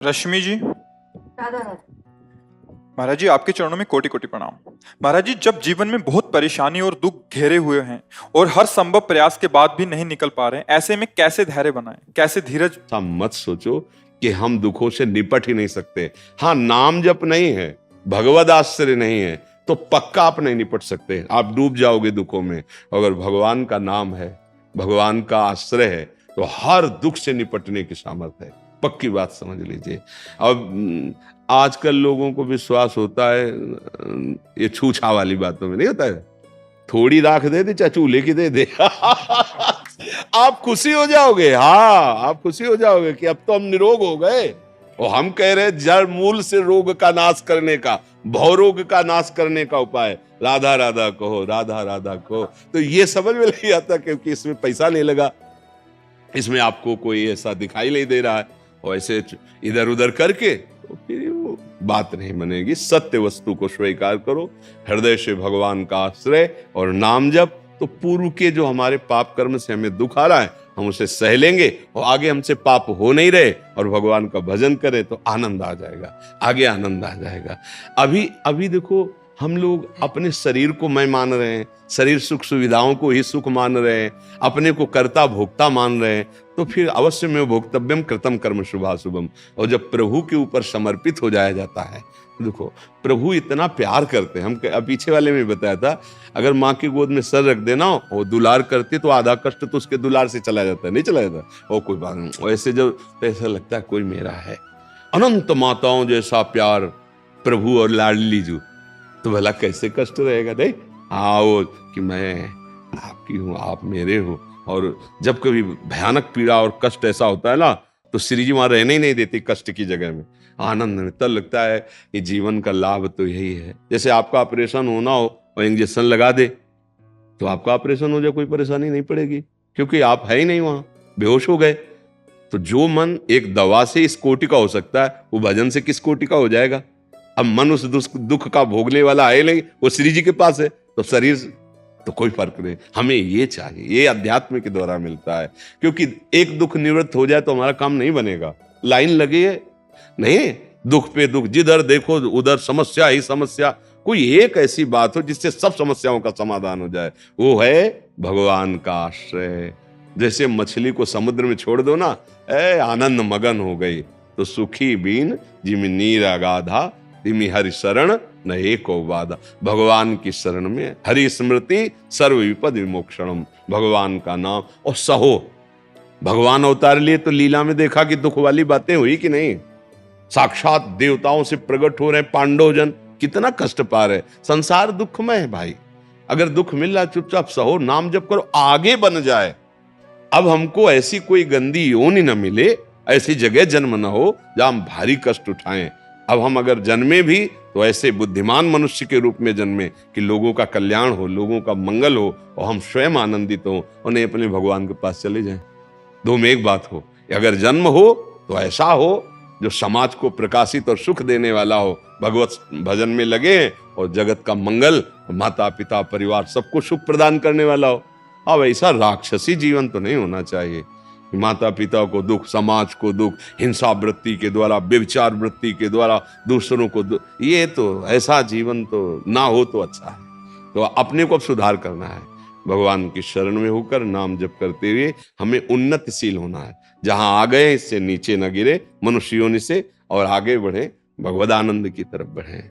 रश्मि जी, राधा राधा। महाराज जी आपके चरणों में कोटि कोटि प्रणाम। महाराज जी, जब जीवन में बहुत परेशानी और दुख घेरे हुए हैं और हर संभव प्रयास के बाद भी नहीं निकल पा रहे हैं, ऐसे में कैसे धैर्य बनाएं, कैसे धीरज? ऐसा मत सोचो कि हम दुखों से निपट ही नहीं सकते। हाँ, नाम जप नहीं है, भगवद आश्रय नहीं है तो पक्का आप नहीं निपट सकते, आप डूब जाओगे दुखों में। अगर भगवान का नाम है, भगवान का आश्रय है तो हर दुख से निपटने की सामर्थ्य है, पक्की बात समझ लीजिए। अब आजकल लोगों को विश्वास होता है ये छूछा वाली बातों में, नहीं होता है, थोड़ी राख दे दे चाहे चूल्हे की दे दे आप खुशी हो जाओगे। हाँ, आप खुशी हो जाओगे कि अब तो हम निरोग हो गए। और हम कह रहे जड़ मूल से रोग का नाश करने का, भवरोग का नाश करने का उपाय राधा राधा कहो, राधा राधा कहो। तो ये समझ में नहीं आता क्योंकि इसमें पैसा नहीं लगा, इसमें आपको कोई ऐसा दिखाई नहीं दे रहा है, और ऐसे इधर उधर करके तो फिर वो बात नहीं बनेगी। सत्य वस्तु को स्वीकार करो, हृदय से भगवान का आश्रय और नाम जप, तो पूर्व के जो हमारे पाप कर्म से हमें दुख आ रहा है हम उसे सह लेंगे, और आगे हमसे पाप हो नहीं रहे और भगवान का भजन करें तो आनंद आ जाएगा, आगे आनंद आ जाएगा। अभी अभी देखो, हम लोग अपने शरीर को मैं मान रहे हैं, शरीर सुख सुविधाओं को ही सुख मान रहे हैं, अपने को कर्ता भोक्ता मान रहे हैं, तो फिर अवश्य में भोक्तव्यम कृतम कर्म शुभाशुभम। और जब प्रभु के ऊपर समर्पित हो जाया जाता है, देखो प्रभु इतना प्यार करते हैं। हम पीछे वाले में बताया था, अगर माँ की गोद में सर रख देना और दुलार करती तो आधा कष्ट तो उसके दुलार से चला जाता है, नहीं चला जाता, और कोई बात नहीं। ऐसे जब तो ऐसा लगता है कोई मेरा है। अनंत माताओं जैसा प्यार प्रभु और लाडली जू, तो भला कैसे कष्ट रहेगा। नहीं, आओ कि मैं आपकी हूँ, आप मेरे हो। और जब कभी भयानक पीड़ा और कष्ट ऐसा होता है ना, तो श्री जी वहां रहने ही नहीं देती कष्ट की जगह में, आनंद में। तब लगता है कि जीवन का लाभ तो यही है। जैसे आपका ऑपरेशन होना हो और इंजेक्शन लगा दे तो आपका ऑपरेशन हो जाए, कोई परेशानी नहीं पड़ेगी क्योंकि आप है ही नहीं वहां, बेहोश हो गए। तो जो मन एक दवा से इस कोटि का हो सकता है, वो भजन से किस कोटि का हो जाएगा। अब मन उस दुख का भोगने वाला है नहीं, वो श्री जी के पास है, तो शरीर तो कोई फर्क नहीं। हमें ये चाहिए, ये अध्यात्म के द्वारा मिलता है, क्योंकि एक दुख निवृत्त हो जाए तो हमारा काम नहीं बनेगा। लाइन लगी है नहीं, दुख पे दुख, जिधर देखो उधर समस्या ही समस्या। कोई एक ऐसी बात हो जिससे सब समस्याओं का समाधान हो जाए, वो है भगवान का आश्रय। जैसे मछली को समुद्र में छोड़ दो ना, आनंद मगन हो गई, तो सुखी बीन जिमि नीर अगाधा, तिमि हरि शरण न एको बाधा। भगवान की शरण में हरि स्मृति सर्व विपद विमोक्षणम, भगवान का नाम और सहो। भगवान अवतार लिए तो लीला में देखा कि दुख वाली बातें हुई कि नहीं। साक्षात देवताओं से प्रकट हो रहे पांडव जन, कितना कष्ट पा रहे। संसार दुखमय है भाई, अगर दुख मिल रहा चुपचाप सहो, नाम जप करो, आगे बन जाए। अब हमको ऐसी कोई गंदी योनि न मिले, ऐसी जगह जन्म न हो जहां हम भारी कष्ट उठाएं। अब हम अगर जन्मे भी तो ऐसे बुद्धिमान मनुष्य के रूप में जन्मे कि लोगों का कल्याण हो, लोगों का मंगल हो, और हम स्वयं आनंदित हो और नहीं अपने भगवान के पास चले जाएं। दो में एक बात हो, अगर जन्म हो तो ऐसा हो जो समाज को प्रकाशित और सुख देने वाला हो, भगवत भजन में लगे और जगत का मंगल, माता पिता परिवार सबको सुख प्रदान करने वाला हो। अब ऐसा राक्षसी जीवन तो नहीं होना चाहिए, माता पिता को दुख, समाज को दुख, हिंसा वृत्ति के द्वारा, व्यभिचार वृत्ति के द्वारा दूसरों को दुख, ये तो ऐसा जीवन तो ना हो तो अच्छा है। तो अपने को अब सुधार करना है, भगवान की शरण में होकर नाम जप करते हुए हमें उन्नतिशील होना है। जहां आ गए इससे नीचे न गिरे, मनुष्य योनि से, और आगे बढ़े, भगवदानंद की तरफ बढ़े।